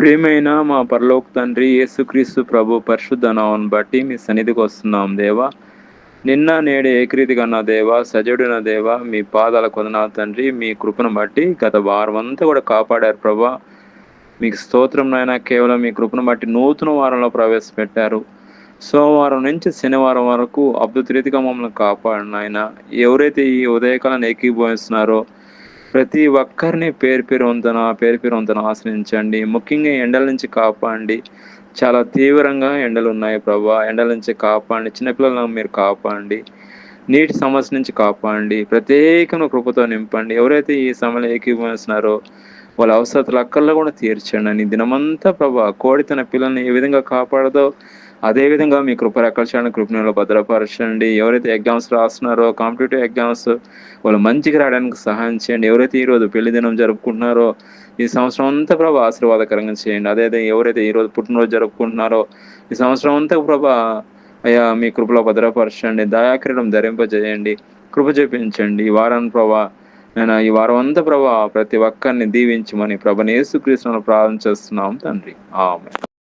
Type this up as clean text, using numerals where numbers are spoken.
ప్రియమైన మా పరలోక తండ్రి యేసుక్రీస్తు ప్రభు పరిశుద్ధ నామమును బట్టి మీ సన్నిధికి వస్తున్నాం దేవా. నిన్న నేడు ఏకరీతిగా నా దేవా, సజీవుడైన దేవా, మీ పాదాల కొందనాలు తండ్రి. మీ కృపను బట్టి గత వారం అంతా కూడా కాపాడారు ప్రభా. మీకు స్తోత్రం నాయన. కేవలం మీ కృపను బట్టి నూతన వారంలో ప్రవేశపెట్టారు. సోమవారం నుంచి శనివారం వరకు అద్భుత రీతిగా మమ్మల్ని కాపాడిన ఆయన. ఎవరైతే ఈ ఉదయకాలను ఏకీభవిస్తున్నారో ప్రతి ఒక్కరిని పేరు పేరు వంతన ఆశ్రయించండి. ముఖ్యంగా ఎండల నుంచి కాపాడండి. చాలా తీవ్రంగా ఎండలు ఉన్నాయి ప్రభా. ఎండల నుంచి కాపాడండి. చిన్నపిల్లలను మీరు కాపాడండి. నీటి సమస్య నుంచి కాపాడండి. ప్రత్యేకమైన కృపతో నింపండి. ఎవరైతే ఈ సమయంలో ఏకీభవిస్తున్నారో వాళ్ళ అవసరతలు అక్కర్లో కూడా తీర్చండి అని దినమంతా ప్రభా. కోడి తన పిల్లల్ని ఏ విధంగా కాపాడదో అదేవిధంగా మీ కృపరక్షణ కృపణలో భద్రపరచండి. ఎవరైతే ఎగ్జామ్స్ రాస్తున్నారో కాంపిటేటివ్ ఎగ్జామ్స్ వాళ్ళు మంచిగా రావడానికి సహాయం చేయండి. ఎవరైతే ఈరోజు పెళ్లి దినం జరుపుకుంటున్నారో ఈ సంవత్సరం అంతా ప్రభా ఆశీర్వాదకరంగా చేయండి. అదే ఎవరైతే ఈరోజు పుట్టినరోజు జరుపుకుంటున్నారో ఈ సంవత్సరం అంతా ప్రభా అయ్యా మీ కృపలో భద్రపరచండి. దయాకిరణం ధరింపజేయండి. కృప చూపించండి. ఈ వారాన్ని ప్రభా నేను ఈ వారం అంతా ప్రభా ప్రతి ఒక్కరిని దీవించమని ప్రభు యేసుక్రీస్తును ప్రార్థన చేస్తున్నాం తండ్రి. ఆమేన్.